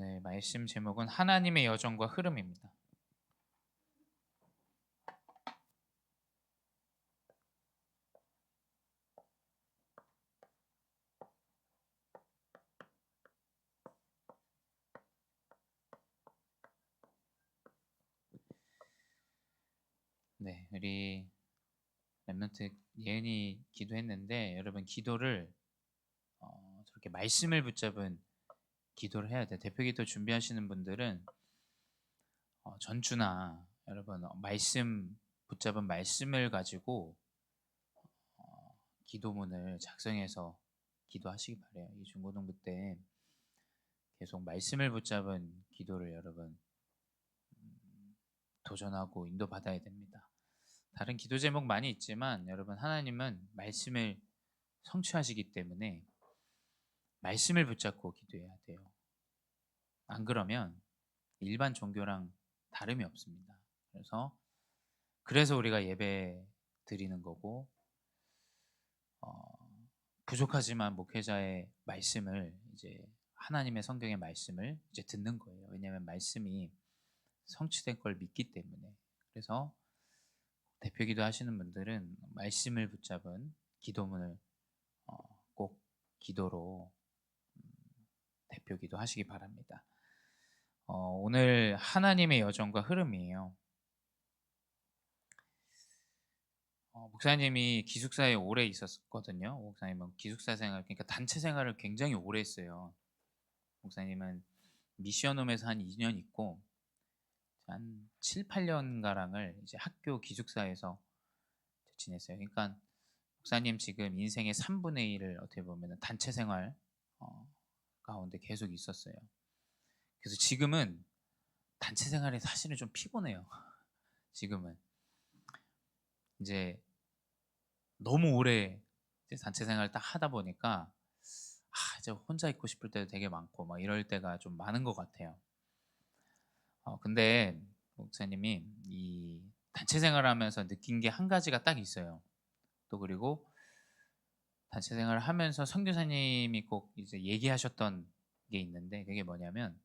오늘 말씀 제목은 하나님의 여정과 흐름입니다. 네, 우리 랩런트 예은이 기도했는데 여러분 기도를 저렇게 말씀을 붙잡은 기도를 해야 돼요. 대표 기도 준비하시는 분들은 전주나 여러분 말씀 붙잡은 말씀을 가지고 기도문을 작성해서 기도하시기 바래요. 이 중고등부 때 계속 말씀을 붙잡은 기도를 여러분 도전하고 인도받아야 됩니다. 다른 기도 제목 많이 있지만 여러분 하나님은 말씀을 성취하시기 때문에 말씀을 붙잡고 기도해야 돼요. 안 그러면 일반 종교랑 다름이 없습니다. 그래서 우리가 예배 드리는 거고 부족하지만 목회자의 말씀을 이제 하나님의 성경의 말씀을 이제 듣는 거예요. 왜냐하면 말씀이 성취된 걸 믿기 때문에. 그래서 대표 기도 하시는 분들은 말씀을 붙잡은 기도문을 꼭 기도로 대표 기도 하시기 바랍니다. 오늘 하나님의 여정과 흐름이에요. 목사님이 기숙사에 오래 있었거든요. 목사님은 기숙사 생활, 그러니까 단체 생활을 굉장히 오래 했어요. 목사님은 미션홈에서 한 2년 있고 한 7, 8년가량을 이제 학교 기숙사에서 지냈어요. 그러니까 목사님 지금 인생의 3분의 1을 어떻게 보면 단체 생활 가운데 계속 있었어요. 그래서 지금은 단체 생활이 사실은 좀 피곤해요. 지금은 이제 너무 오래 이제 단체 생활을 딱 하다 보니까 이제 혼자 있고 싶을 때도 되게 많고 막 이럴 때가 좀 많은 것 같아요. 근데 목사님이 이 단체 생활을 하면서 느낀 게 한 가지가 딱 있어요. 또 그리고 단체 생활을 하면서 선교사님이 꼭 이제 얘기하셨던 게 있는데 그게 뭐냐면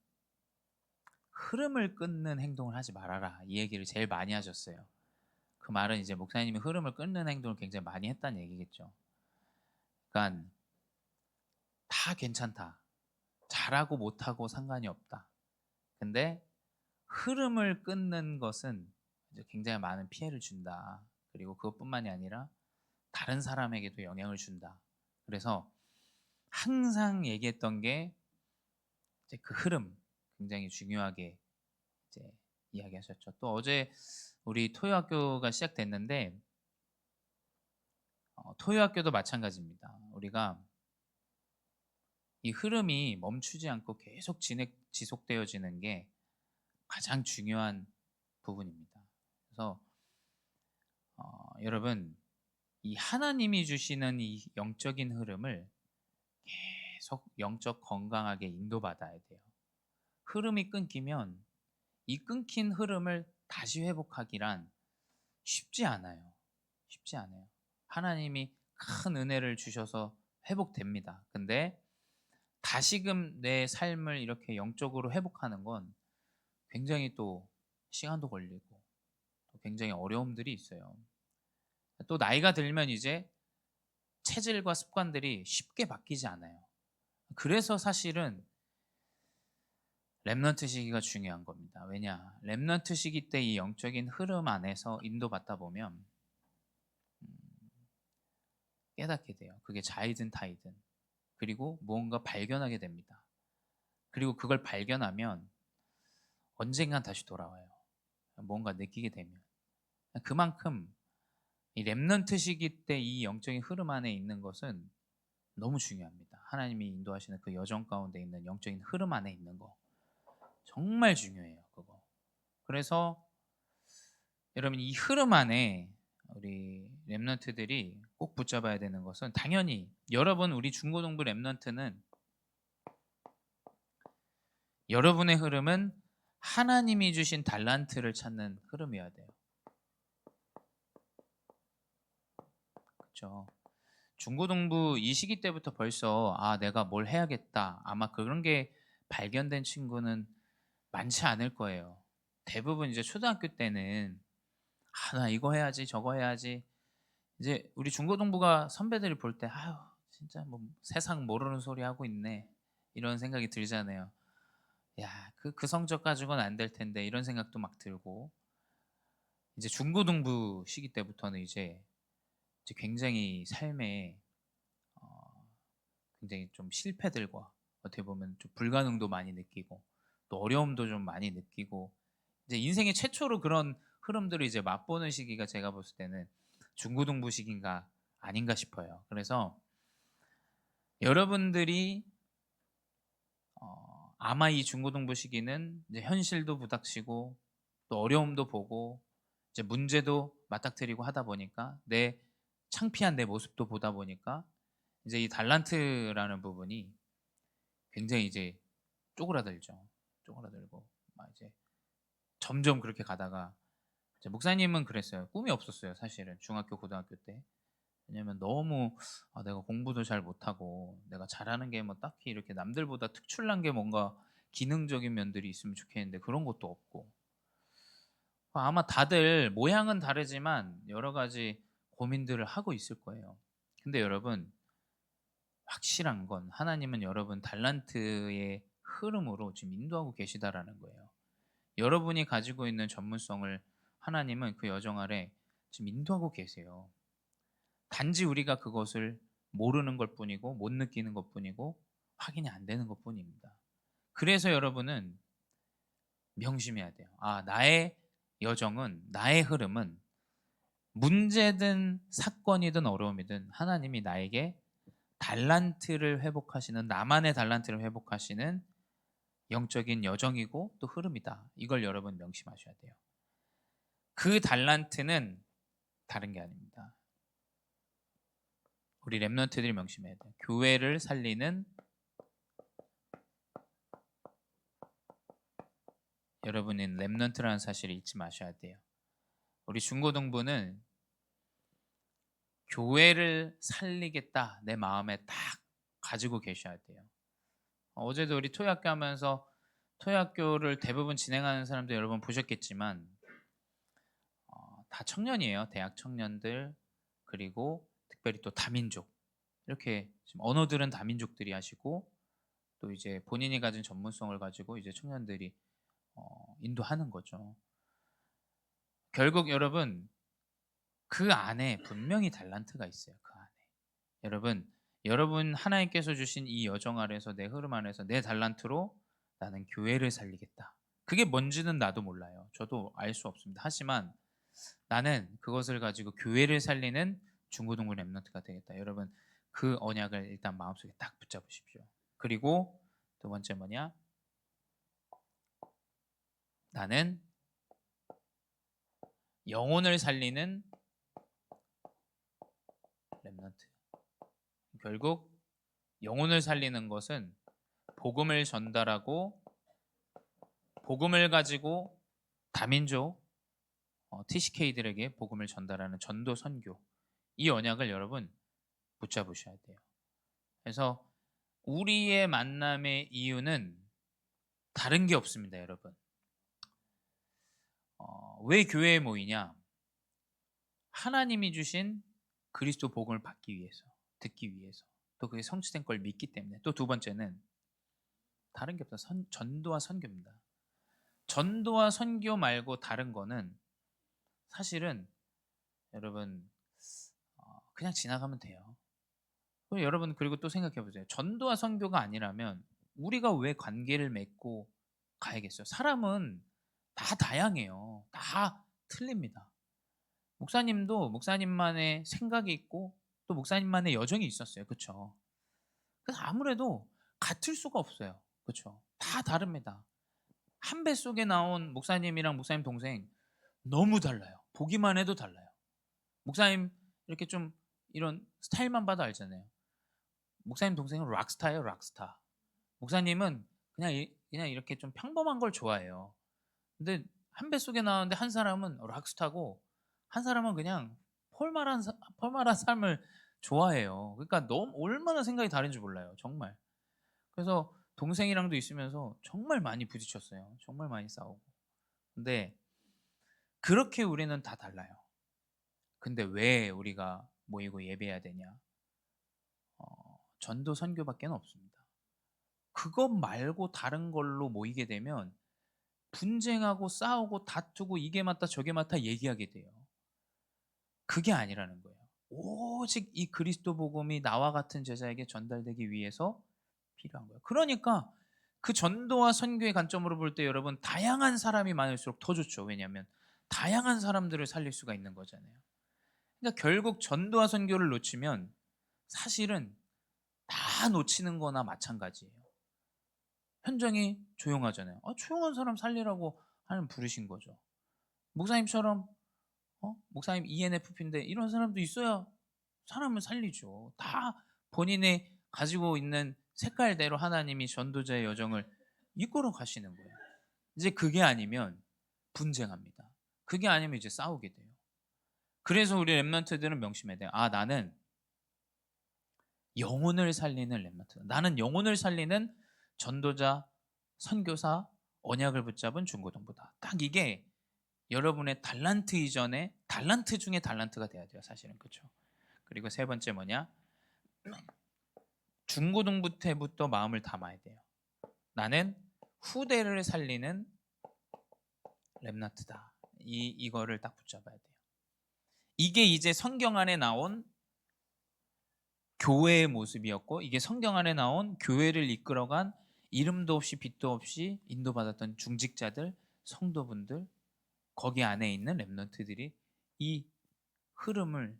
흐름을 끊는 행동을 하지 말아라. 이 얘기를 제일 많이 하셨어요. 그 말은 이제 목사님이 흐름을 끊는 행동을 굉장히 많이 했다는 얘기겠죠. 그러니까 다 괜찮다. 잘하고 못하고 상관이 없다. 근데 흐름을 끊는 것은 이제 굉장히 많은 피해를 준다. 그리고 그것뿐만이 아니라 다른 사람에게도 영향을 준다. 그래서 항상 얘기했던 게 이제 그 흐름 굉장히 중요하게 이제 이야기하셨죠. 또 어제 우리 토요학교가 시작됐는데 토요학교도 마찬가지입니다. 우리가 이 흐름이 멈추지 않고 계속 지속되어지는 게 가장 중요한 부분입니다. 그래서 여러분 이 하나님이 주시는 이 영적인 흐름을 계속 영적 건강하게 인도받아야 돼요. 흐름이 끊기면 이 끊긴 흐름을 다시 회복하기란 쉽지 않아요. 쉽지 않아요. 하나님이 큰 은혜를 주셔서 회복됩니다. 근데 다시금 내 삶을 이렇게 영적으로 회복하는 건 굉장히 또 시간도 걸리고 또 굉장히 어려움들이 있어요. 또 나이가 들면 이제 체질과 습관들이 쉽게 바뀌지 않아요. 그래서 사실은 렘넌트 시기가 중요한 겁니다. 왜냐? 렘넌트 시기 때 이 영적인 흐름 안에서 인도받다 보면 깨닫게 돼요. 그게 자이든 타이든. 그리고 무언가 발견하게 됩니다. 그리고 그걸 발견하면 언젠간 다시 돌아와요. 뭔가 느끼게 되면. 그만큼 이 렘넌트 시기 때 이 영적인 흐름 안에 있는 것은 너무 중요합니다. 하나님이 인도하시는 그 여정 가운데 있는 영적인 흐름 안에 있는 거 정말 중요해요. 그거. 그래서 여러분 이 흐름 안에 우리 렘넌트들이 꼭 붙잡아야 되는 것은 당연히 여러분 우리 중고등부 렘넌트는 여러분의 흐름은 하나님이 주신 달란트를 찾는 흐름이어야 돼요. 그렇죠? 중고등부 이 시기 때부터 벌써 내가 뭘 해야겠다. 아마 그런 게 발견된 친구는 많지 않을 거예요. 대부분 이제 초등학교 때는 '아 나 이거 해야지. 저거 해야지.' 이제 우리 중고등부가 선배들이 볼 때 '아유 진짜 뭐 세상 모르는 소리 하고 있네.' 이런 생각이 들잖아요. '야 그 성적 가지고는 안 될 텐데.' 이런 생각도 막 들고 이제 중고등부 시기 때부터는 이제 굉장히 삶에 어 굉장히 좀 실패들과 어떻게 보면 좀 불가능도 많이 느끼고 또 어려움도 좀 많이 느끼고 이제 인생의 최초로 그런 흐름들을 이제 맛보는 시기가 제가 봤을 때는 중고등부 시기인가 아닌가 싶어요. 그래서 여러분들이 아마 이 중고등부 시기는 이제 현실도 부닥치고 또 어려움도 보고 이제 문제도 맞닥뜨리고 하다 보니까 내 창피한 내 모습도 보다 보니까 이제 이 달란트라는 부분이 굉장히 이제 쪼그라들죠. 쪼그라들고 막 이제 점점 그렇게 가다가 이제 목사님은 그랬어요. 꿈이 없었어요 사실은 중학교, 고등학교 때. 왜냐면 너무 내가 공부도 잘 못하고 내가 잘하는 게 뭐 딱히 이렇게 남들보다 특출난 게 뭔가 기능적인 면들이 있으면 좋겠는데 그런 것도 없고. 아마 다들 모양은 다르지만 여러 가지 고민들을 하고 있을 거예요. 근데 여러분 확실한 건 하나님은 여러분 달란트의 흐름으로 지금 인도하고 계시다라는 거예요. 여러분이 가지고 있는 전문성을 하나님은 그 여정 아래 지금 인도하고 계세요. 단지 우리가 그것을 모르는 것 뿐이고 못 느끼는 것 뿐이고 확인이 안 되는 것 뿐입니다. 그래서 여러분은 명심해야 돼요. 나의 여정은 나의 흐름은 문제든 사건이든 어려움이든 하나님이 나에게 달란트를 회복하시는 나만의 달란트를 회복하시는 영적인 여정이고 또 흐름이다. 이걸 여러분 명심하셔야 돼요. 그 달란트는 다른 게 아닙니다. 우리 랩런트들이 명심해야 돼요. 교회를 살리는 여러분은 랩런트라는 사실을 잊지 마셔야 돼요. 우리 중고등부는 교회를 살리겠다 내 마음에 딱 가지고 계셔야 돼요. 어제도 우리 토요학교 하면서 토요학교를 대부분 진행하는 사람들 여러분 보셨겠지만 다 청년이에요. 대학 청년들 그리고 특별히 또 다민족 이렇게 지금 언어들은 다민족들이 하시고 또 이제 본인이 가진 전문성을 가지고 이제 청년들이 인도하는 거죠. 결국 여러분 그 안에 분명히 달란트가 있어요. 그 안에. 여러분 하나님께서 주신 이 여정 아래서 내 흐름 안에서 내 달란트로 나는 교회를 살리겠다. 그게 뭔지는 나도 몰라요. 저도 알 수 없습니다. 하지만 나는 그것을 가지고 교회를 살리는 중고등부 랩런트가 되겠다. 여러분 그 언약을 일단 마음속에 딱 붙잡으십시오. 그리고 두 번째 뭐냐? 나는 영혼을 살리는 랩런트. 결국 영혼을 살리는 것은 복음을 전달하고 복음을 가지고 다민족 TCK들에게 복음을 전달하는 전도 선교 이 언약을 여러분 붙잡으셔야 돼요. 그래서 우리의 만남의 이유는 다른 게 없습니다, 여러분. 왜 교회에 모이냐? 하나님이 주신 그리스도 복음을 받기 위해서, 듣기 위해서, 또 그게 성취된 걸 믿기 때문에. 또 두 번째는 다른 게 없어요. 전도와 선교입니다. 전도와 선교 말고 다른 거는 사실은 여러분 그냥 지나가면 돼요. 그럼 여러분 그리고 또 생각해 보세요. 전도와 선교가 아니라면 우리가 왜 관계를 맺고 가야겠어요? 사람은 다 다양해요. 다 틀립니다. 목사님도 목사님만의 생각이 있고 또 목사님만의 여정이 있었어요. 그렇죠? 그래서 아무래도 같을 수가 없어요. 그렇죠? 다 다릅니다. 한 뱃속에 나온 목사님이랑 목사님 동생 너무 달라요. 보기만 해도 달라요. 목사님 이렇게 좀 이런 스타일만 봐도 알잖아요. 목사님 동생은 락스타예요, 락스타. 목사님은 그냥 이렇게 좀 평범한 걸 좋아해요. 근데 한 뱃속에 나왔는데 한 사람은 락스타고 한 사람은 그냥 폴말한 삶을 좋아해요. 그러니까 너무 얼마나 생각이 다른지 몰라요, 정말. 그래서 동생이랑도 있으면서 정말 많이 부딪혔어요. 정말 많이 싸우고. 근데 그렇게 우리는 다 달라요. 근데 왜 우리가 모이고 예배해야 되냐? 전도 선교밖에 없습니다. 그것 말고 다른 걸로 모이게 되면 분쟁하고 싸우고 다투고 이게 맞다 저게 맞다 얘기하게 돼요. 그게 아니라는 거예요. 오직 이 그리스도 복음이 나와 같은 제자에게 전달되기 위해서 필요한 거예요. 그러니까 그 전도와 선교의 관점으로 볼 때 여러분 다양한 사람이 많을수록 더 좋죠. 왜냐하면 다양한 사람들을 살릴 수가 있는 거잖아요. 그러니까 결국 전도와 선교를 놓치면 사실은 다 놓치는 거나 마찬가지예요. 현장이 조용하잖아요. 조용한 사람 살리라고 하나님 부르신 거죠. 목사님처럼 목사님 ENFP인데 이런 사람도 있어야 사람을 살리죠. 다 본인의 가지고 있는 색깔대로 하나님이 전도자의 여정을 이끌어 가시는 거예요. 이제 그게 아니면 분쟁합니다. 그게 아니면 이제 싸우게 돼요. 그래서 우리 랩런트들은 명심해야 돼요. 나는 영혼을 살리는 랩런트. 나는 영혼을 살리는 전도자, 선교사, 언약을 붙잡은 중고등부다. 딱 이게 여러분의 달란트 이전에 달란트 중에 달란트가 돼야 돼요. 사실은 그렇죠. 그리고 세 번째 뭐냐? 중고등부 때부터 마음을 담아야 돼요. 나는 후대를 살리는 랩런트다. 이거를 딱 붙잡아야 돼요. 이게 이제 성경 안에 나온 교회의 모습이었고 이게 성경 안에 나온 교회를 이끌어간 이름도 없이 빛도 없이 인도받았던 중직자들, 성도분들 거기 안에 있는 랩런트들이 이 흐름을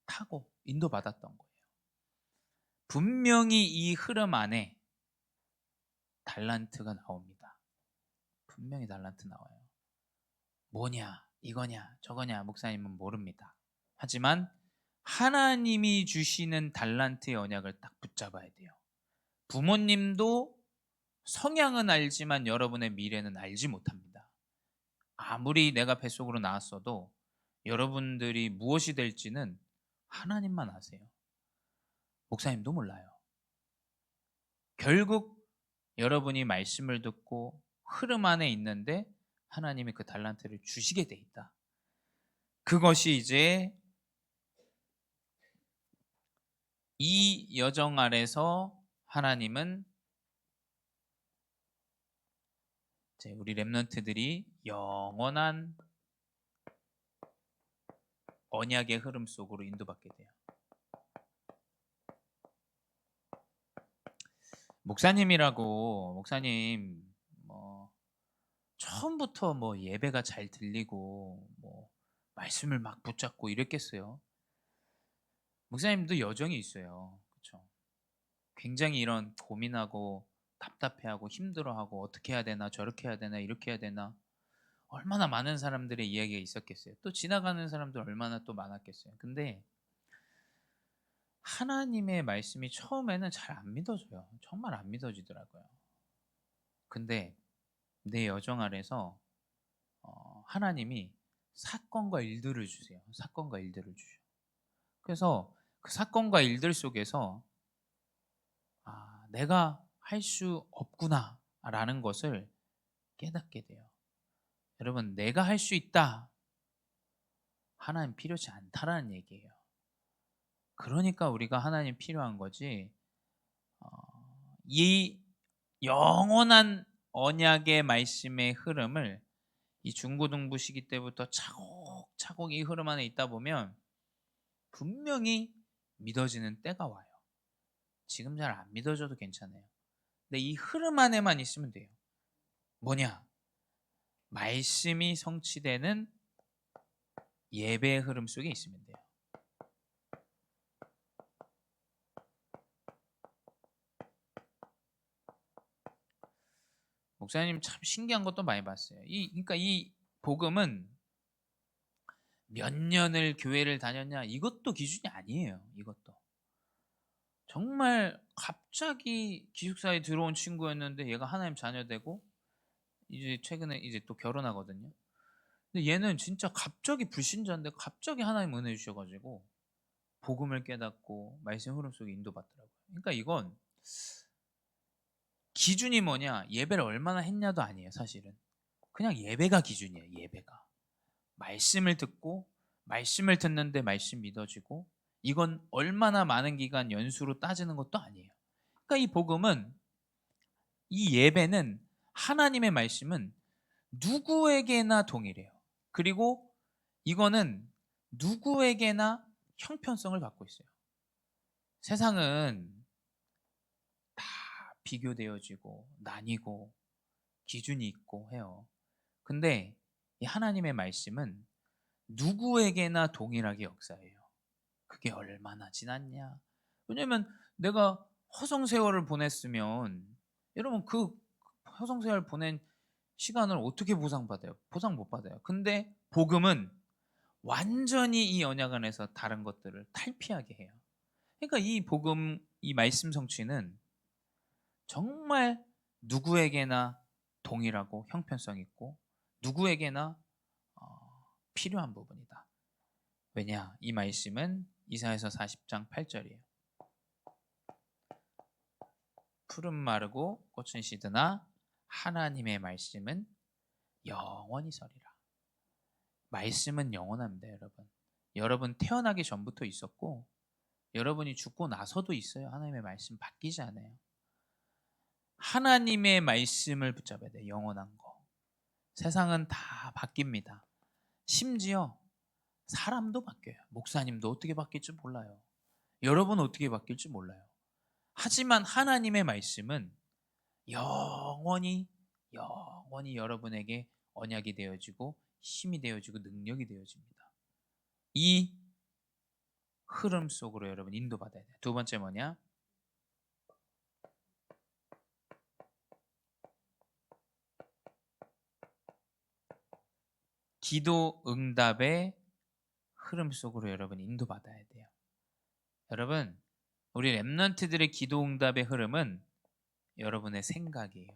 타고 인도받았던 거예요. 분명히 이 흐름 안에 달란트가 나옵니다. 분명히 달란트 나와요. 뭐냐, 이거냐, 저거냐 목사님은 모릅니다. 하지만 하나님이 주시는 달란트의 언약을 딱 붙잡아야 돼요. 부모님도 성향은 알지만 여러분의 미래는 알지 못합니다. 아무리 내가 뱃속으로 나왔어도 여러분들이 무엇이 될지는 하나님만 아세요. 목사님도 몰라요. 결국 여러분이 말씀을 듣고 흐름 안에 있는데 하나님이 그 달란트를 주시게 돼 있다. 그것이 이제 이 여정 아래서 하나님은 이제 우리 랩런트들이 영원한 언약의 흐름 속으로 인도받게 돼요. 목사님 처음부터 예배가 잘 들리고 말씀을 막 붙잡고 이랬겠어요. 목사님도 여정이 있어요. 그렇죠? 굉장히 이런 고민하고 답답해하고 힘들어하고 어떻게 해야 되나 저렇게 해야 되나 이렇게 해야 되나 얼마나 많은 사람들의 이야기가 있었겠어요. 또 지나가는 사람들 얼마나 또 많았겠어요. 근데 하나님의 말씀이 처음에는 잘 안 믿어져요. 정말 안 믿어지더라고요. 근데 내 여정 아래서 하나님이 사건과 일들을 주세요. 사건과 일들을 주셔. 그래서 그 사건과 일들 속에서 내가 할 수 없구나라는 것을 깨닫게 돼요. 여러분, 내가 할 수 있다. 하나님 필요치 않다라는 얘기예요. 그러니까 우리가 하나님 필요한 거지. 이 영원한 언약의 말씀의 흐름을 이 중고등부 시기 때부터 차곡차곡 이 흐름 안에 있다 보면 분명히 믿어지는 때가 와요. 지금 잘 안 믿어져도 괜찮아요. 근데 이 흐름 안에만 있으면 돼요. 뭐냐? 말씀이 성취되는 예배의 흐름 속에 있으면 돼요. 목사님 참 신기한 것도 많이 봤어요. 그러니까 이 복음은 몇 년을 교회를 다녔냐 이것도 기준이 아니에요. 이것도 정말 갑자기 기숙사에 들어온 친구였는데 얘가 하나님 자녀 되고 이제 최근에 이제 또 결혼하거든요. 근데 얘는 진짜 갑자기 불신자인데 갑자기 하나님 은혜 주셔가지고 복음을 깨닫고 말씀 흐름 속에 인도받더라고요. 그러니까 이건 기준이 뭐냐? 예배를 얼마나 했냐도 아니에요, 사실은. 그냥 예배가 기준이에요, 예배가. 말씀을 듣고 말씀을 듣는데 말씀 믿어지고 이건 얼마나 많은 기간 연수로 따지는 것도 아니에요. 그러니까 이 복음은 이 예배는 하나님의 말씀은 누구에게나 동일해요. 그리고 이거는 누구에게나 형편성을 갖고 있어요. 세상은 다 비교되어지고 나뉘고 기준이 있고 해요. 근데 이 하나님의 말씀은 누구에게나 동일하게 역사해요. 그게 얼마나 지났냐? 왜냐면 내가 허송세월을 보냈으면 여러분 그 허송세월 보낸 시간을 어떻게 보상받아요? 보상 못 받아요. 근데 복음은 완전히 이 언약 안에서 다른 것들을 탈피하게 해요. 그러니까 이 복음, 이 말씀 성취는 정말 누구에게나 동일하고 형편성 있고 누구에게나 필요한 부분이다. 왜냐? 이 말씀은 이사야서 40장 8절이에요. 풀은 마르고 꽃은 시드나 하나님의 말씀은 영원히 서리라. 말씀은 영원합니다, 여러분. 여러분 태어나기 전부터 있었고 여러분이 죽고 나서도 있어요. 하나님의 말씀 바뀌지 않아요. 하나님의 말씀을 붙잡아야 돼요. 영원한 거. 세상은 다 바뀝니다. 심지어 사람도 바뀌어요. 목사님도 어떻게 바뀔지 몰라요. 여러분 어떻게 바뀔지 몰라요. 하지만 하나님의 말씀은 영원히 여러분에게 언약이 되어지고 힘이 되어지고 능력이 되어집니다. 이 흐름 속으로 여러분 인도받아야 돼요. 두 번째 뭐냐? 기도 응답의 흐름 속으로 여러분 인도받아야 돼요. 여러분, 우리 렘넌트들의 기도 응답의 흐름은 여러분의 생각이에요.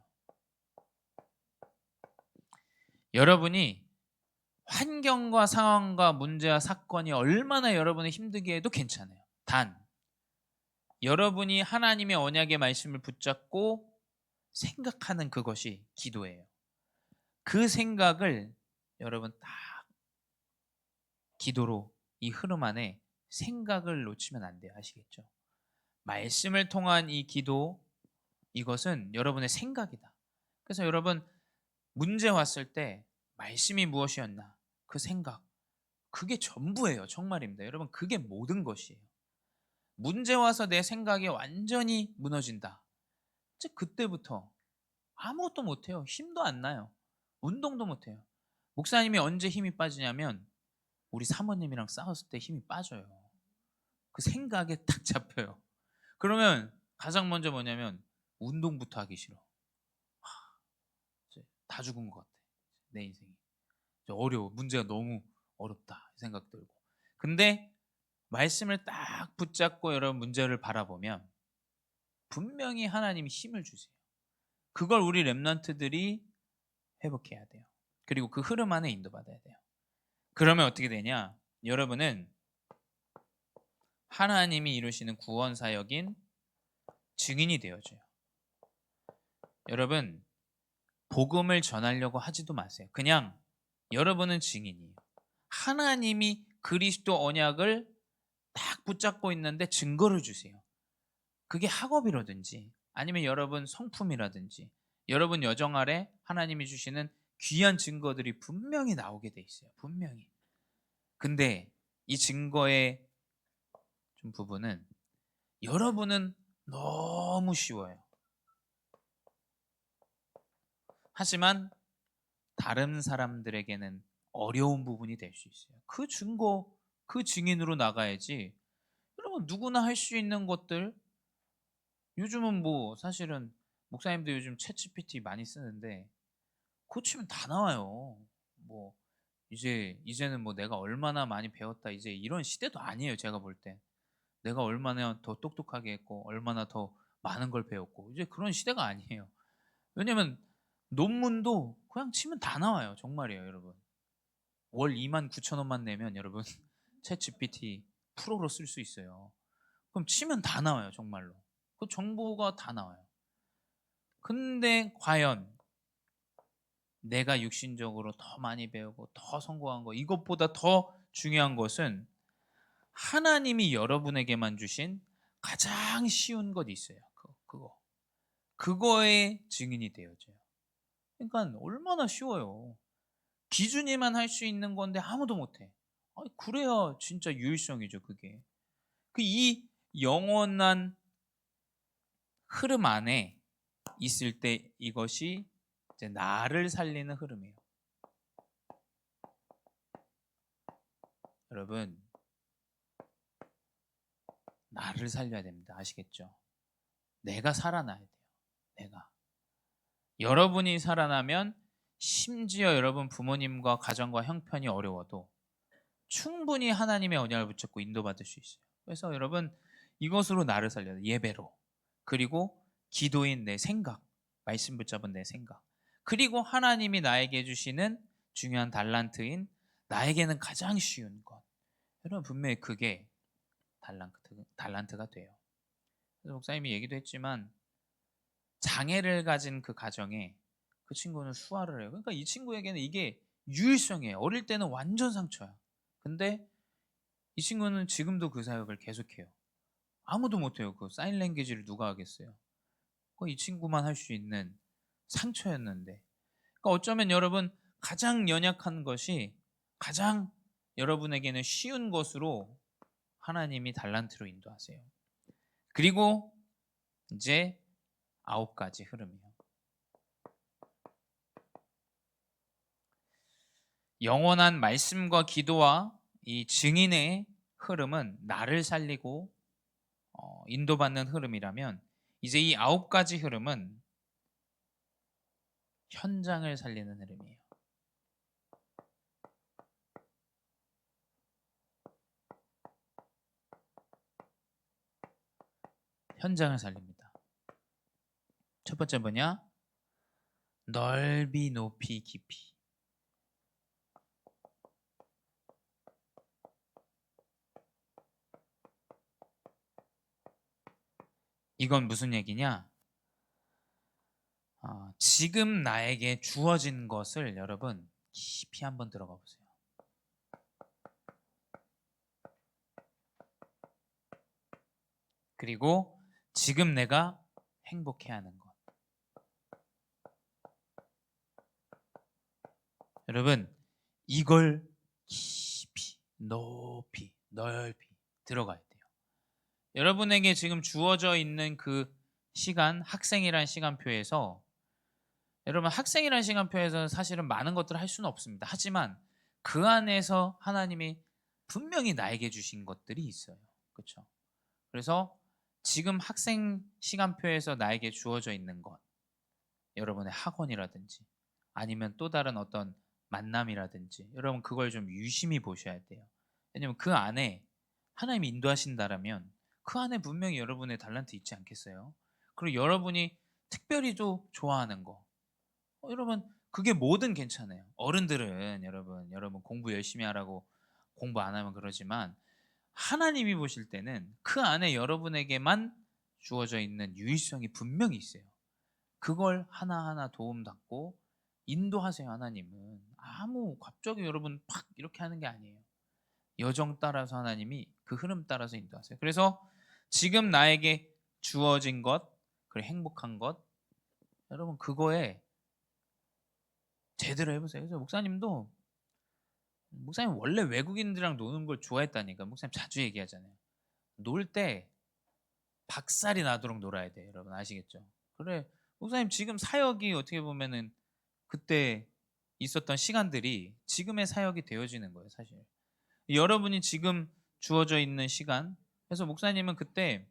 여러분이 환경과 상황과 문제와 사건이 얼마나 여러분을 힘들게 해도 괜찮아요. 단 여러분이 하나님의 언약의 말씀을 붙잡고 생각하는 그것이 기도예요. 그 생각을 여러분 딱 기도로 이 흐름 안에 생각을 놓치면 안 돼요. 아시겠죠? 말씀을 통한 이 기도, 이것은 여러분의 생각이다. 그래서 여러분 문제 왔을 때 말씀이 무엇이었나? 그 생각. 그게 전부예요. 정말입니다. 여러분 그게 모든 것이에요. 문제 와서 내 생각이 완전히 무너진다. 즉 그때부터 아무것도 못해요. 힘도 안 나요. 운동도 못해요. 목사님이 언제 힘이 빠지냐면 우리 사모님이랑 싸웠을 때 힘이 빠져요. 그 생각에 딱 잡혀요. 그러면 가장 먼저 뭐냐면 운동부터 하기 싫어. 이제 다 죽은 것 같아. 내 인생이. 어려워. 문제가 너무 어렵다. 생각 들고. 근데 말씀을 딱 붙잡고 여러분 문제를 바라보면 분명히 하나님이 힘을 주세요. 그걸 우리 렘넌트들이 회복해야 돼요. 그리고 그 흐름 안에 인도받아야 돼요. 그러면 어떻게 되냐? 여러분은 하나님이 이루시는 구원 사역인 증인이 되어져요. 여러분 복음을 전하려고 하지도 마세요. 그냥 여러분은 증인이에요. 하나님이 그리스도 언약을 딱 붙잡고 있는데 증거를 주세요. 그게 학업이라든지 아니면 여러분 성품이라든지 여러분 여정 아래 하나님이 주시는 귀한 증거들이 분명히 나오게 돼 있어요. 분명히. 근데 이 증거의 좀 부분은 여러분은 너무 쉬워요. 하지만 다른 사람들에게는 어려운 부분이 될 수 있어요. 그 증거, 그 증인으로 나가야지. 여러분 누구나 할 수 있는 것들 요즘은 뭐 사실은 목사님도 요즘 챗GPT 많이 쓰는데 그거 치면 다 나와요. 뭐 이제는 뭐 내가 얼마나 많이 배웠다 이제 이런 시대도 아니에요. 제가 볼 때. 내가 얼마나 더 똑똑하게 했고 얼마나 더 많은 걸 배웠고 이제 그런 시대가 아니에요. 왜냐면 논문도 그냥 치면 다 나와요. 정말이에요, 여러분. 월 29,000원만 내면 여러분 챗GPT 프로로 쓸 수 있어요. 그럼 치면 다 나와요, 정말로. 그 정보가 다 나와요. 근데 과연 내가 육신적으로 더 많이 배우고 더 성공한 거, 이것보다 더 중요한 것은 하나님이 여러분에게만 주신 가장 쉬운 것이 있어요. 그거의 증인이 되어져요. 그러니까 얼마나 쉬워요. 기준이만 할 수 있는 건데 아무도 못해. 그래야 진짜 유일성이죠, 그게. 이 영원한 흐름 안에 있을 때 이것이 이제 나를 살리는 흐름이에요. 여러분, 나를 살려야 됩니다. 아시겠죠? 내가 살아나야 돼요. 내가. 여러분이 살아나면 심지어 여러분 부모님과 가정과 형편이 어려워도 충분히 하나님의 언약을 붙잡고 인도받을 수 있어요. 그래서 여러분, 이것으로 나를 살려야 돼요. 예배로. 그리고 기도인 내 생각, 말씀 붙잡은 내 생각, 그리고 하나님이 나에게 주시는 중요한 달란트인 나에게는 가장 쉬운 것. 여러분, 분명히 그게 달란트가 돼요. 그래서 목사님이 얘기도 했지만 장애를 가진 그 가정에 그 친구는 수화를 해요. 그러니까 이 친구에게는 이게 유일성이에요. 어릴 때는 완전 상처야. 근데 이 친구는 지금도 그 사역을 계속해요. 아무도 못해요. 그 사인 랭귀지를 누가 하겠어요. 이 친구만 할 수 있는 상처였는데. 그러니까 어쩌면 여러분, 가장 연약한 것이 가장 여러분에게는 쉬운 것으로 하나님이 달란트로 인도하세요. 그리고 이제 9가지 흐름이에요. 영원한 말씀과 기도와 이 증인의 흐름은 나를 살리고 인도받는 흐름이라면, 이제 이 9가지 흐름은 현장을 살리는 흐름이에요. 현장을 살립니다. 첫 번째 뭐냐? 넓이, 높이, 깊이. 이건 무슨 얘기냐? 지금 나에게 주어진 것을 여러분 깊이 한번 들어가 보세요. 그리고 지금 내가 행복해하는 것. 여러분, 이걸 깊이, 높이, 넓이 들어가야 돼요. 여러분에게 지금 주어져 있는 그 시간, 학생이란 시간표에서, 여러분 학생이란 시간표에서 사실은 많은 것들을 할 수는 없습니다. 하지만 그 안에서 하나님이 분명히 나에게 주신 것들이 있어요. 그렇죠? 그래서 지금 학생 시간표에서 나에게 주어져 있는 것, 여러분의 학원이라든지 아니면 또 다른 어떤 만남이라든지, 여러분 그걸 좀 유심히 보셔야 돼요. 왜냐면 그 안에 하나님이 인도하신다라면 그 안에 분명히 여러분의 달란트 있지 않겠어요? 그리고 여러분이 특별히 또 좋아하는 거, 여러분 그게 뭐든 괜찮아요. 어른들은 여러분 공부 열심히 하라고 공부 안 하면 그러지만, 하나님이 보실 때는 그 안에 여러분에게만 주어져 있는 유일성이 분명히 있어요. 그걸 하나하나 도움닫고 인도하세요. 하나님은 아무 갑자기 여러분 팍 이렇게 하는 게 아니에요. 여정 따라서 하나님이 그 흐름 따라서 인도하세요. 그래서 지금 나에게 주어진 것, 그리고 행복한 것, 여러분 그거에 제대로 해보세요. 그래서 목사님 원래 외국인들이랑 노는 걸 좋아했다니까. 목사님 자주 얘기하잖아요. 놀 때 박살이 나도록 놀아야 돼요. 여러분 아시겠죠? 그래, 목사님 지금 사역이 어떻게 보면은 그때 있었던 시간들이 지금의 사역이 되어지는 거예요, 사실. 여러분이 지금 주어져 있는 시간. 그래서 목사님은 그때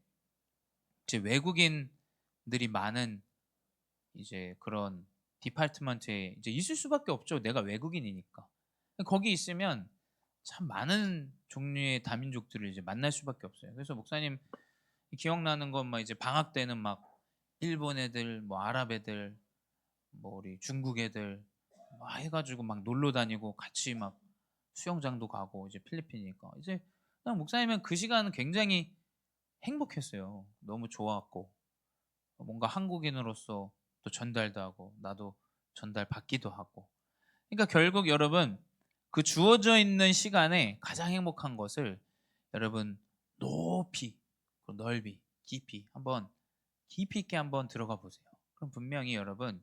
이제 외국인들이 많은 이제 그런 디파트먼트에 이제 있을 수밖에 없죠. 내가 외국인이니까. 거기 있으면 참 많은 종류의 다민족들을 이제 만날 수밖에 없어요. 그래서 목사님 기억나는 건 막 이제 방학 때는 막 일본 애들, 뭐 아랍 애들, 뭐 우리 중국 애들 막 해가지고 막 놀러 다니고 같이 막 수영장도 가고, 이제 필리핀이니까 이제 그냥 목사님은 그 시간은 굉장히 행복했어요. 너무 좋았고, 뭔가 한국인으로서 또 전달도 하고 나도 전달받기도 하고. 그러니까 결국 여러분 그 주어져 있는 시간에 가장 행복한 것을 여러분 높이, 넓이, 깊이 한번 깊이 있게 한번 들어가 보세요. 그럼 분명히 여러분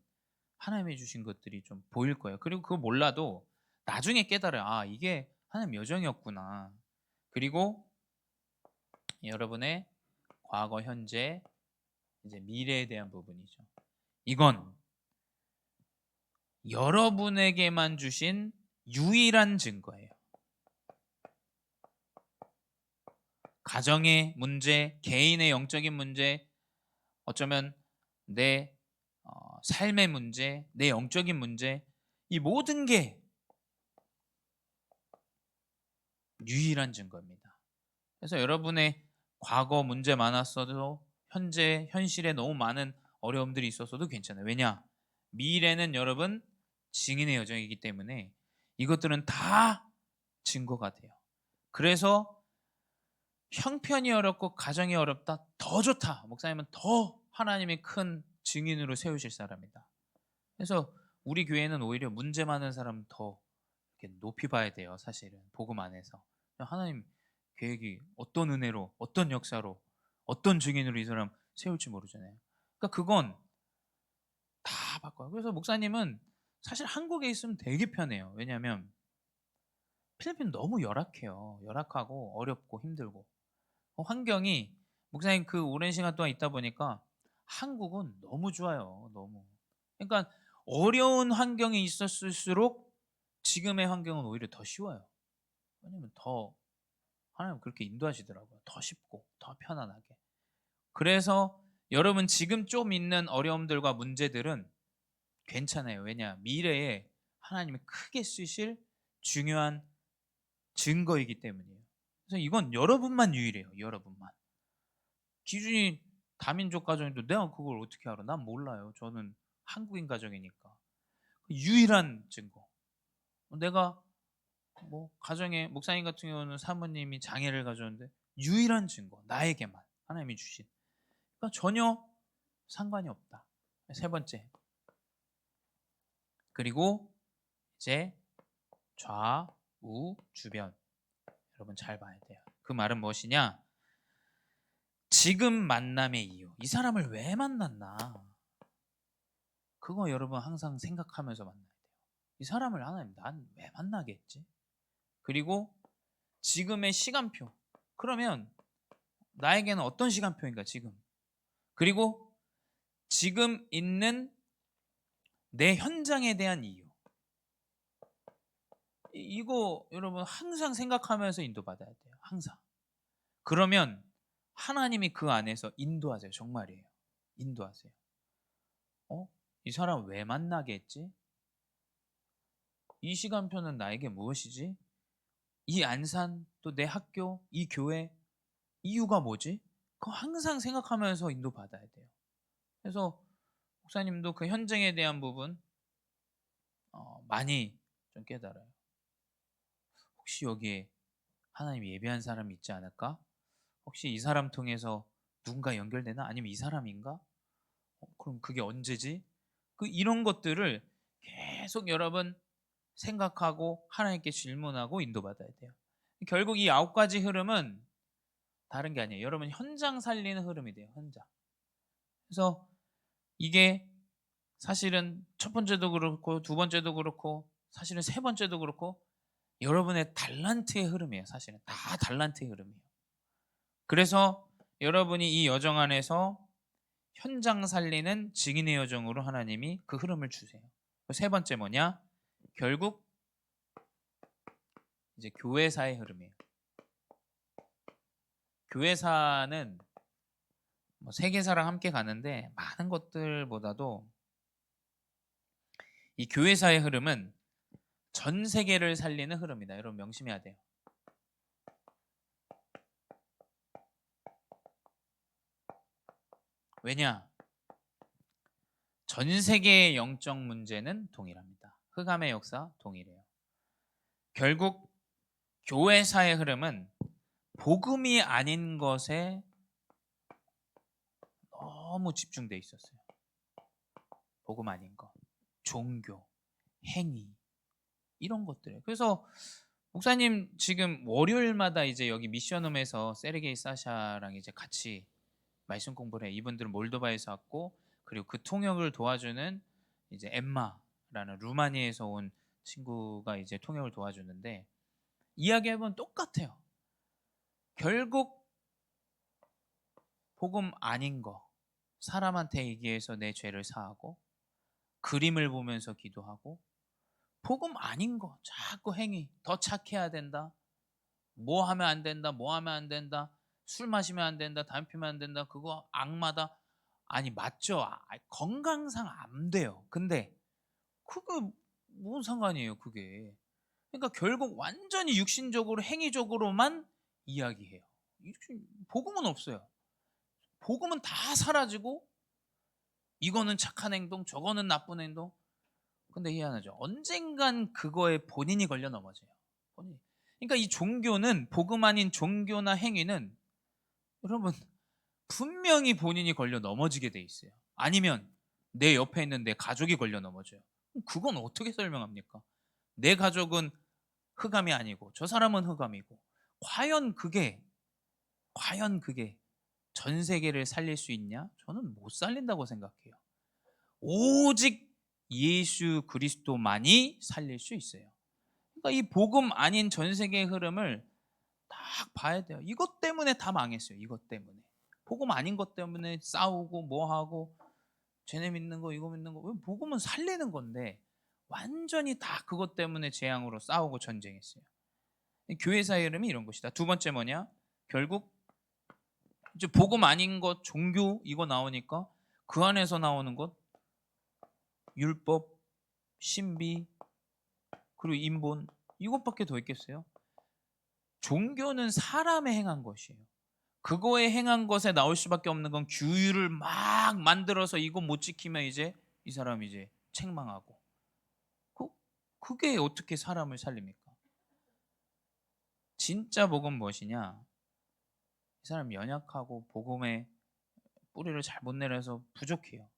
하나님이 주신 것들이 좀 보일 거예요. 그리고 그거 몰라도 나중에 깨달아요. 아, 이게 하나님 여정이었구나. 그리고 여러분의 과거, 현재, 이제 미래에 대한 부분이죠. 이건 여러분에게만 주신 유일한 증거예요. 가정의 문제, 개인의 영적인 문제, 어쩌면 내 삶의 문제, 내 영적인 문제, 이 모든 게 유일한 증거입니다. 그래서 여러분의 과거 문제 많았어도 현재, 현실에 너무 많은 어려움들이 있었어도 괜찮아요. 왜냐? 미래는 여러분 증인의 여정이기 때문에 이것들은 다 증거가 돼요. 그래서 형편이 어렵고 가정이 어렵다, 더 좋다. 목사님은 더 하나님이 큰 증인으로 세우실 사람이다. 그래서 우리 교회는 오히려 문제 많은 사람 더 이렇게 높이 봐야 돼요. 사실은 복음 안에서 하나님 계획이 어떤 은혜로, 어떤 역사로, 어떤 증인으로 이 사람 세울지 모르잖아요. 그러니까 그건 다 바꿔요. 그래서 목사님은 사실 한국에 있으면 되게 편해요. 왜냐하면 필리핀 너무 열악해요. 열악하고 어렵고 힘들고 환경이, 목사님 그 오랜 시간 동안 있다 보니까 한국은 너무 좋아요. 너무. 그러니까 어려운 환경이 있었을수록 지금의 환경은 오히려 더 쉬워요. 왜냐면 더 하나님 그렇게 인도하시더라고요. 더 쉽고 더 편안하게. 그래서 여러분 지금 좀 있는 어려움들과 문제들은 괜찮아요. 왜냐? 미래에 하나님이 크게 쓰실 중요한 증거이기 때문이에요. 그래서 이건 여러분만 유일해요. 여러분만. 기준이 다민족 가정인데 내가 그걸 어떻게 알아? 난 몰라요. 저는 한국인 가정이니까. 유일한 증거. 내가 뭐 가정에 목사님 같은 경우는 사모님이 장애를 가졌는데 유일한 증거. 나에게만 하나님이 주신. 그러니까 전혀 상관이 없다. 세 번째. 그리고 이제 좌우 주변. 여러분 잘 봐야 돼요. 그 말은 무엇이냐? 지금 만남의 이유. 이 사람을 왜 만났나? 그거 여러분 항상 생각하면서 만나야 돼요. 이 사람을 하나님 난 왜 만나겠지? 그리고 지금의 시간표. 그러면 나에게는 어떤 시간표인가 지금? 그리고 지금 있는 내 현장에 대한 이유. 이거 여러분 항상 생각하면서 인도받아야 돼요. 항상. 그러면 하나님이 그 안에서 인도하세요. 정말이에요. 인도하세요. 이 사람 왜 만나게 했지? 이 시간표는 나에게 무엇이지? 이 안산, 또 내 학교, 이 교회, 이유가 뭐지? 그거 항상 생각하면서 인도받아야 돼요. 그래서 목사님도 그 현장에 대한 부분 많이 좀 깨달아요. 혹시 여기에 하나님이 예배한 사람이 있지 않을까? 혹시 이 사람 통해서 누군가 연결되나? 아니면 이 사람인가? 그럼 그게 언제지? 이런 것들을 계속 여러분 생각하고 하나님께 질문하고 인도받아야 돼요. 결국 이 9가지 흐름은 다른 게 아니에요. 여러분 현장 살리는 흐름이 돼요. 현장. 그래서 이게 사실은 첫 번째도 그렇고 두 번째도 그렇고 사실은 세 번째도 그렇고 여러분의 달란트의 흐름이에요. 사실은 다 달란트의 흐름이에요. 그래서 여러분이 이 여정 안에서 현장 살리는 증인의 여정으로 하나님이 그 흐름을 주세요. 세 번째 뭐냐? 결국 이제 교회사의 흐름이에요. 교회사는 뭐 세계사랑 함께 가는데 많은 것들보다도 이 교회사의 흐름은 전 세계를 살리는 흐름이다. 여러분 명심해야 돼요. 왜냐? 전 세계의 영적 문제는 동일합니다. 흑암의 역사 동일해요. 결국 교회사의 흐름은 복음이 아닌 것에 너무 집중돼 있었어요. 복음 아닌 것, 종교, 행위 이런 것들. 그래서 목사님 지금 월요일마다 이제 여기 미션홈에서 세르게이 사샤랑 이제 같이 말씀 공부를 해. 이분들은 몰도바에서 왔고, 그리고 그 통역을 도와주는 이제 엠마라는 루마니아에서 온 친구가 이제 통역을 도와주는데, 이야기해보면 똑같아요. 결국 복음 아닌 거, 사람한테 얘기해서 내 죄를 사하고 그림을 보면서 기도하고, 복음 아닌 거 자꾸 행위, 더 착해야 된다, 뭐 하면 안 된다, 뭐 하면 안 된다, 술 마시면 안 된다, 담배 피면 안 된다, 그거 악마다. 아니 맞죠. 건강상 안 돼요. 근데 그게 무슨 상관이에요 그게. 그러니까 결국 완전히 육신적으로 행위적으로만 이야기해요. 복음은 없어요. 복음은 다 사라지고, 이거는 착한 행동, 저거는 나쁜 행동. 근데 희한하죠. 언젠간 그거에 본인이 걸려 넘어져요. 그러니까 이 종교는, 복음 아닌 종교나 행위는 여러분 분명히 본인이 걸려 넘어지게 돼 있어요. 아니면 내 옆에 있는 내 가족이 걸려 넘어져요. 그럼 그건 어떻게 설명합니까? 내 가족은 흑암이 아니고 저 사람은 흑암이고, 과연 그게 전 세계를 살릴 수 있냐? 저는 못 살린다고 생각해요. 오직 예수 그리스도만이 살릴 수 있어요. 그러니까 이 복음 아닌 전 세계의 흐름을 딱 봐야 돼요. 이것 때문에 다 망했어요. 이것 때문에. 복음 아닌 것 때문에 싸우고 뭐 하고, 쟤네 믿는 거 이거 믿는 거. 왜 복음은 살리는 건데 완전히 다 그것 때문에 재앙으로 싸우고 전쟁했어요. 교회사의 흐름이 이런 것이다. 두 번째 뭐냐? 결국 이제 복음 아닌 것, 종교 이거 나오니까 그 안에서 나오는 것, 율법, 신비, 그리고 인본, 이것밖에 더 있겠어요? 종교는 사람의 행한 것이에요. 그거에 행한 것에 나올 수밖에 없는 건 규율을 막 만들어서 이거 못 지키면 이제 이 사람 이제 책망하고. 그, 그게 어떻게 사람을 살립니까? 진짜 복음 무엇이냐? 이 사람 연약하고 복음의 뿌리를 잘 못 내려서 부족해요.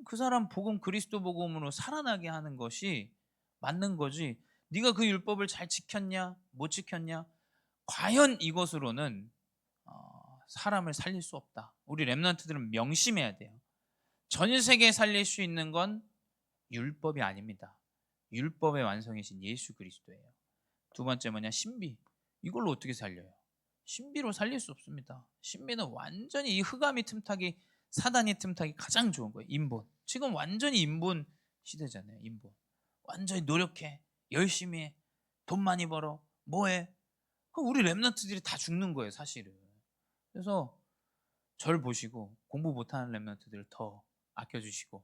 그 사람 복음, 그리스도 복음으로 살아나게 하는 것이 맞는 거지. 네가 그 율법을 잘 지켰냐 못 지켰냐, 과연 이것으로는 사람을 살릴 수 없다. 우리 렘넌트들은 명심해야 돼요. 전 세계 살릴 수 있는 건 율법이 아닙니다. 율법의 완성이신 예수 그리스도예요. 두 번째 뭐냐? 신비. 이걸로 어떻게 살려요? 신비로 살릴 수 없습니다. 신비는 완전히 이 흑암이 틈타기, 사단이 틈타기 가장 좋은 거예요. 인본. 지금 완전히 인본 시대잖아요. 인본. 완전히 노력해, 열심히 해, 돈 많이 벌어, 뭐해? 그럼 우리 렘넌트들이 다 죽는 거예요, 사실은. 그래서 절 보시고 공부 못하는 렘넌트들 더 아껴주시고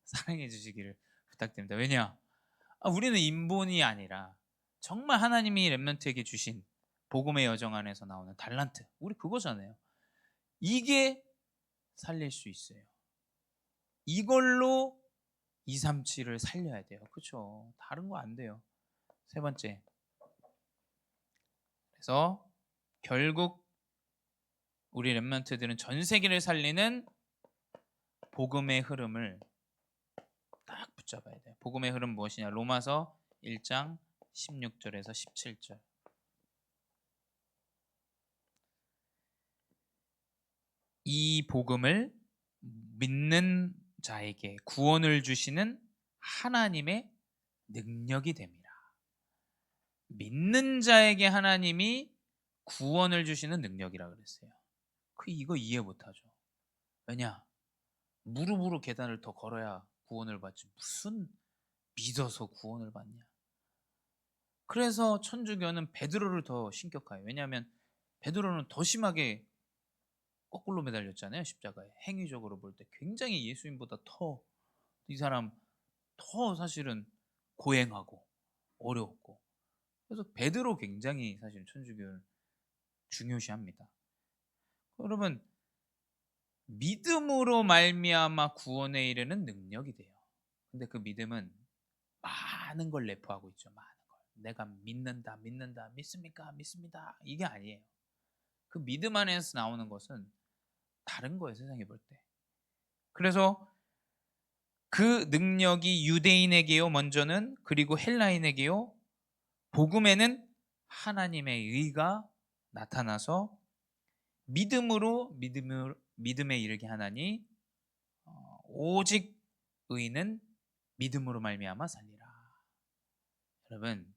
사랑해 주시기를 부탁드립니다. 왜냐? 우리는 인본이 아니라 정말 하나님이 렘넌트에게 주신 복음의 여정 안에서 나오는 달란트, 우리 그거잖아요. 이게 살릴 수 있어요. 이걸로 237을 살려야 돼요. 그렇죠? 다른 거 안 돼요. 세 번째, 그래서 결국 우리 렘넌트들은 전 세계를 살리는 복음의 흐름을 딱 붙잡아야 돼요. 복음의 흐름 무엇이냐? 로마서 1장 16절에서 17절. 이 복음을 믿는 자에게 구원을 주시는 하나님의 능력이 됩니다. 믿는 자에게 하나님이 구원을 주시는 능력이라 그랬어요. 이거 이해 못하죠. 왜냐? 무릎으로 계단을 더 걸어야 구원을 받지, 무슨 믿어서 구원을 받냐. 그래서 천주교는 베드로를 더 신격화해요. 왜냐하면 베드로는 더 심하게 거꾸로 매달렸잖아요. 십자가에. 행위적으로 볼 때 굉장히 예수님보다 더 이 사람 더 사실은 고행하고 어려웠고, 그래서 베드로 굉장히 사실 천주교를 중요시합니다. 여러분, 믿음으로 말미암아 구원에 이르는 능력이 돼요. 근데 그 믿음은 많은 걸 내포하고 있죠. 많은 걸. 내가 믿는다, 믿습니까, 믿습니다, 이게 아니에요. 그 믿음 안에서 나오는 것은 다른 거예요, 세상에 볼 때. 그래서 그 능력이 유대인에게요 먼저는, 그리고 헬라인에게요, 복음에는 하나님의 의가 나타나서 믿음에 이르게 하나니 오직 의는 믿음으로 말미암아 살리라. 여러분,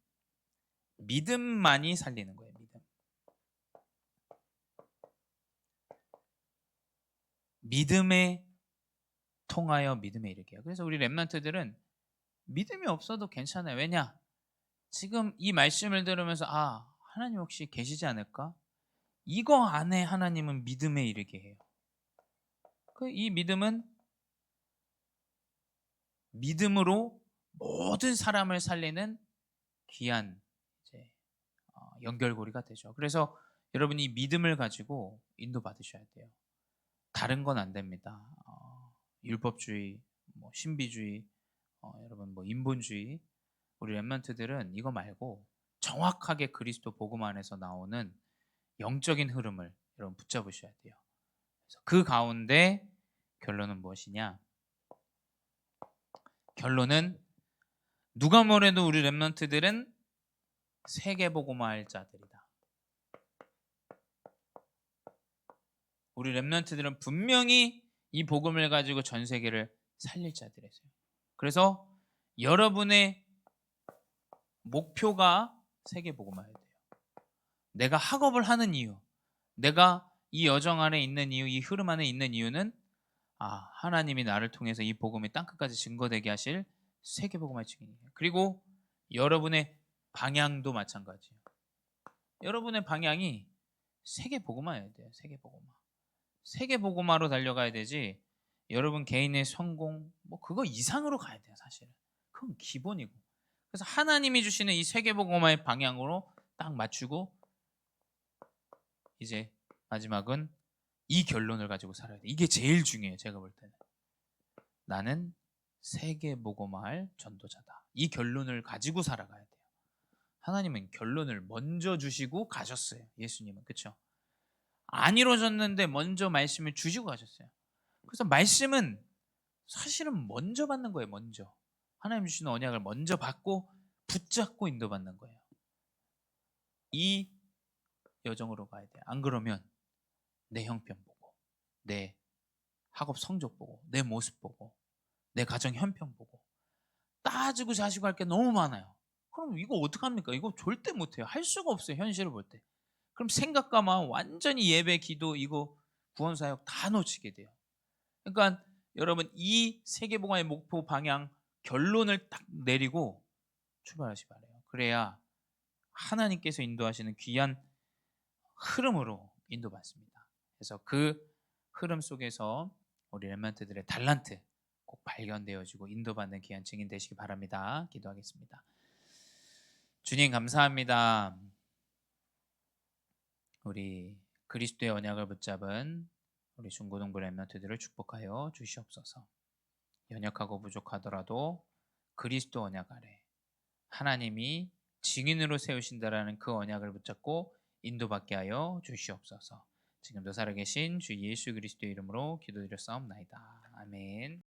믿음만이 살리는 거예요. 믿음에 통하여 믿음에 이르게요. 그래서 우리 렘넌트들은 믿음이 없어도 괜찮아요. 왜냐? 지금 이 말씀을 들으면서 하나님 혹시 계시지 않을까? 이거 안에 하나님은 믿음에 이르게 해요. 이 믿음은 믿음으로 모든 사람을 살리는 귀한 연결고리가 되죠. 그래서 여러분이 이 믿음을 가지고 인도받으셔야 돼요. 다른 건 안 됩니다. 율법주의, 신비주의, 여러분 인본주의, 우리 렘넌트들은 이거 말고 정확하게 그리스도 복음 안에서 나오는 영적인 흐름을 여러분 붙잡으셔야 돼요. 그래서 그 가운데 결론은 무엇이냐? 결론은 누가 뭐래도 우리 렘넌트들은 세계복음화할 자들이다. 우리 렘넌트들은 분명히 이 복음을 가지고 전 세계를 살릴 자들이세요. 그래서 여러분의 목표가 세계복음화해야 돼요. 내가 학업을 하는 이유, 내가 이 여정 안에 있는 이유, 이 흐름 안에 있는 이유는 하나님이 나를 통해서 이 복음이 땅끝까지 증거되게 하실 세계복음화의 증인이에요. 그리고 여러분의 방향도 마찬가지예요. 여러분의 방향이 세계복음화여야 돼요. 세계복음화로 달려가야 되지, 여러분 개인의 성공 그거 이상으로 가야 돼요. 사실은 그건 기본이고. 그래서 하나님이 주시는 이 세계복음화의 방향으로 딱 맞추고 이제 마지막은 이 결론을 가지고 살아야 돼. 이게 제일 중요해요. 제가 볼 때는 나는 세계복음화할 전도자다. 이 결론을 가지고 살아가야 돼요. 하나님은 결론을 먼저 주시고 가셨어요. 예수님은. 그렇죠? 안 이루어졌는데 먼저 말씀을 주시고 가셨어요. 그래서 말씀은 사실은 먼저 받는 거예요. 먼저 하나님 주시는 언약을 먼저 받고 붙잡고 인도받는 거예요. 이 여정으로 가야 돼요. 안 그러면 내 형편 보고, 내 학업 성적 보고, 내 모습 보고, 내 가정 형편 보고 따지고 자시고 할 게 너무 많아요. 그럼 이거 어떡합니까? 이거 절대 못해요. 할 수가 없어요. 현실을 볼 때. 그럼 생각과만 완전히 예배, 기도, 이거 구원사역 다 놓치게 돼요. 그러니까 여러분 이 세계복음화의 목표 방향 결론을 딱 내리고 출발하시 바래요. 그래야 하나님께서 인도하시는 귀한 흐름으로 인도받습니다. 그래서 그 흐름 속에서 우리 렘넌트들의 달란트 꼭 발견되어지고 인도받는 귀한 증인 되시기 바랍니다. 기도하겠습니다. 주님 감사합니다. 우리 그리스도의 언약을 붙잡은 우리 중고등부 렘넌트들을 축복하여 주시옵소서. 연약하고 부족하더라도 그리스도 언약 아래 하나님이 증인으로 세우신다라는 그 언약을 붙잡고 인도받게 하여 주시옵소서. 지금도 살아계신 주 예수 그리스도의 이름으로 기도드렸사옵나이다. 아멘.